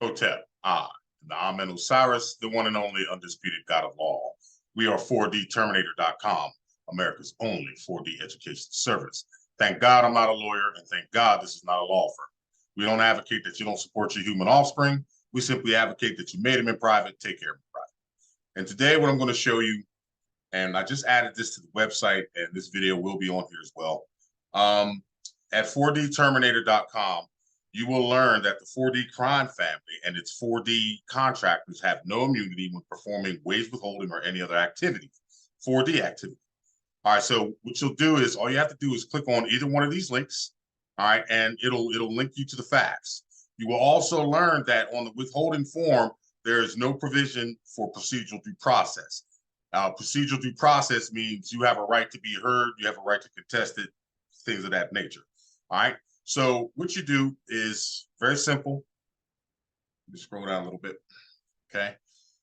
Hotep, the Amen Osiris, the one and only undisputed God of law. We are 4dterminator.com, America's only 4D education service. Thank God I'm not a lawyer, and thank God this is not a law firm. We don't advocate that you don't support your human offspring. We simply advocate that you made them in private, take care of them in private. And today what I'm going to show you, and I just added this to the website, and this video will be on here as well. At 4dterminator.com, you will learn that the 4D crime family and its 4D contractors have no immunity when performing wage withholding or any other activity, 4D activity. All right, so what you'll do is, all you have to do is click on either one of these links, all right, and it'll link you to the facts. You will also learn that on the withholding form, there is no provision for procedural due process. Procedural due process means you have a right to be heard, you have a right to contest it, things of that nature. All right. So what you do is very simple. Let me scroll down a little bit. Okay.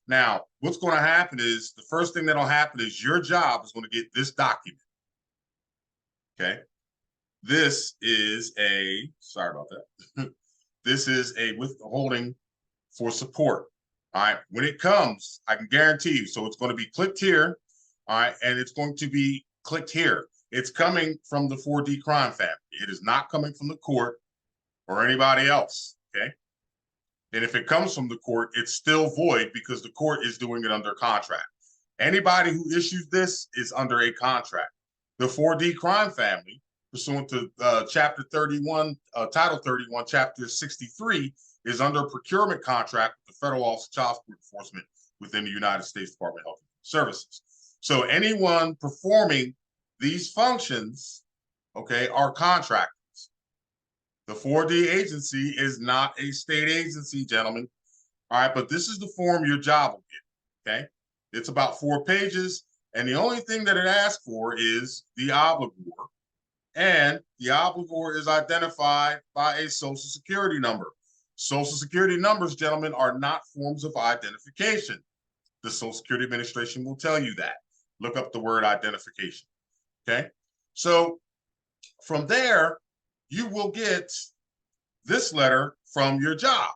Now, what's going to happen is the first thing that'll happen is your job is going to get this document. Okay. This is sorry about that. This is a withholding for support. All right. When it comes, I can guarantee you. So it's going to be clicked here. All right. And it's going to be clicked here. It's coming from the 4D crime family. It is not coming from the court or anybody else, okay? And if it comes from the court, it's still void because the court is doing it under contract. Anybody who issues this is under a contract. The 4D crime family, pursuant to Chapter 31, Title 31, Chapter 63, is under a procurement contract with the Federal Office of Child Support Enforcement within the United States Department of Health and Human Services. So anyone performing these functions, okay, are contractors. The 4D agency is not a state agency, gentlemen. All right, but this is the form your job will get, okay? It's about 4 pages, and the only thing that it asks for is the obligor, and the obligor is identified by a Social Security number. Social Security numbers, gentlemen, are not forms of identification. The Social Security Administration will tell you that. Look up the word identification. Okay, so from there, you will get this letter from your job.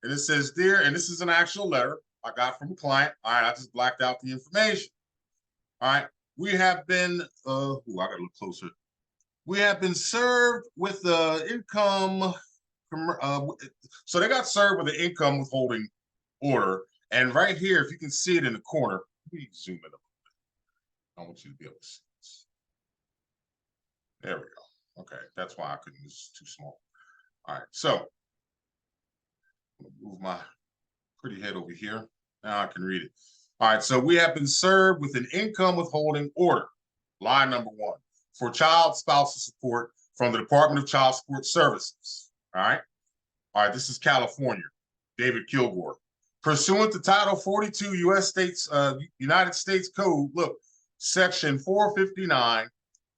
And it says, dear, and this is an actual letter I got from a client. All right, I just blacked out the information. All right, we have been, I gotta look closer. We have been served with the income, so they got served with an income withholding order. And right here, if you can see it in the corner, let me zoom in a little bit. I want you to be able to see. There we go. Okay, that's why I couldn't, it's too small. All right, so I'm gonna move my pretty head over here. Now I can read it. All right, so we have been served with an income withholding order, line number 1, for child spousal support from the Department of Child Support Services. All right, this is California, David Kilgore. Pursuant to Title 42 United States Code, look, Section 459,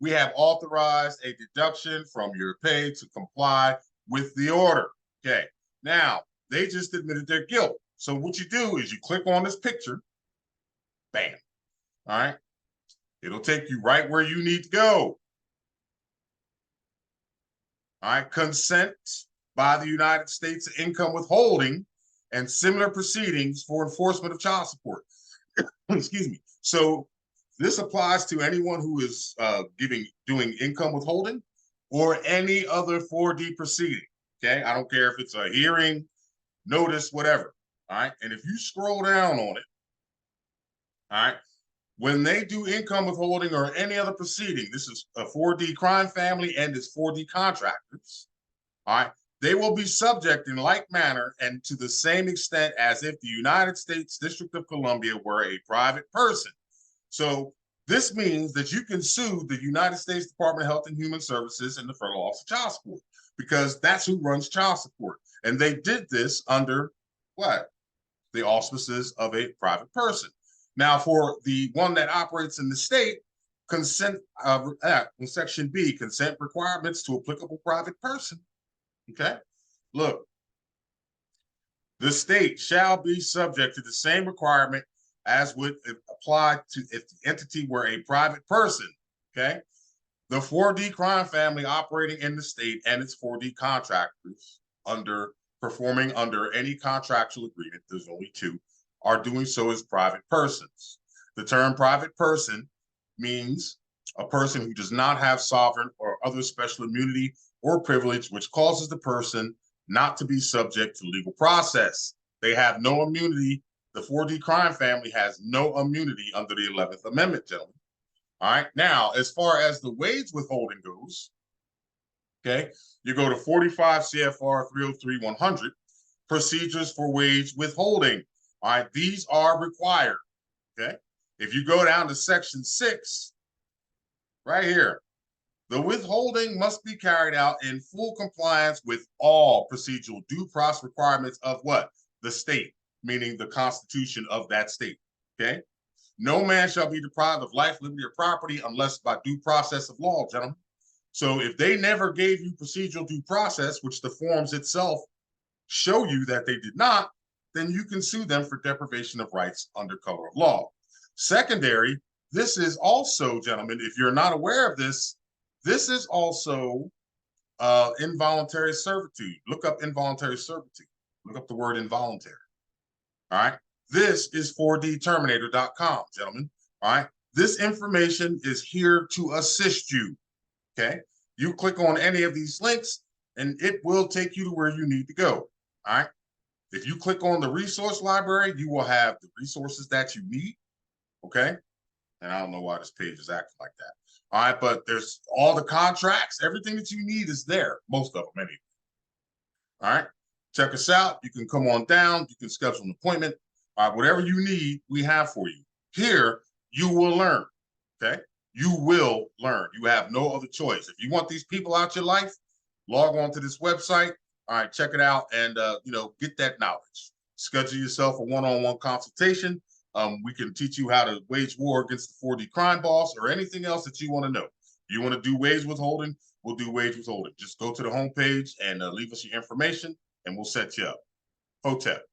we have authorized a deduction from your pay to comply with the order. Okay, now they just admitted their guilt. So what you do is you click on this picture, bam, all right? It'll take you right where you need to go. All right, consent by the United States Income Withholding and similar proceedings for enforcement of child support. Excuse me. So this applies to anyone who is doing income withholding or any other 4D proceeding, okay? I don't care if it's a hearing, notice, whatever, all right? And if you scroll down on it, all right, when they do income withholding or any other proceeding, this is a 4D crime family and its 4D contractors, all right, they will be subject in like manner and to the same extent as if the United States District of Columbia were a private person. So this means that you can sue the United States Department of Health and Human Services and the Federal Office of Child Support because that's who runs child support. And they did this under what? The auspices of a private person. Now, for the one that operates in the state, consent, in Section B, consent requirements to applicable private person. Okay, look, the state shall be subject to the same requirement as would apply to if the entity were a private person, okay? The 4D crime family operating in the state and its 4D contractors under performing under any contractual agreement, there's only two, are doing so as private persons. The term private person means a person who does not have sovereign or other special immunity or privilege, which causes the person not to be subject to legal process. They have no immunity. The 4D crime family has no immunity under the 11th Amendment, gentlemen. All right. Now, as far as the wage withholding goes, okay, you go to 45 CFR 303-100, procedures for wage withholding. All right. These are required. Okay. If you go down to section 6, right here, the withholding must be carried out in full compliance with all procedural due process requirements of what? The state, meaning the constitution of that state, okay? No man shall be deprived of life, liberty, or property unless by due process of law, gentlemen. So if they never gave you procedural due process, which the forms itself show you that they did not, then you can sue them for deprivation of rights under color of law. Secondary, this is also, gentlemen, if you're not aware of this, this is also involuntary servitude. Look up involuntary servitude. Look up the word involuntary. All right. This is 4dterminator.com, gentlemen. All right. This information is here to assist you. Okay. You click on any of these links and it will take you to where you need to go. All right. If you click on the resource library, you will have the resources that you need. Okay. And I don't know why this page is acting like that. All right, but there's all the contracts, everything that you need is there, most of them anyway. All right, check us out. You can come on down. You can schedule an appointment. All right, whatever you need, we have for you. Here, you will learn, okay? You will learn. You have no other choice. If you want these people out your life, log on to this website. All right, check it out and, get that knowledge. Schedule yourself a one-on-one consultation. We can teach you how to wage war against the 4D crime boss or anything else that you want to know. If you want to do wage withholding, we'll do wage withholding. Just go to the homepage and leave us your information and we'll set you up. Hotep.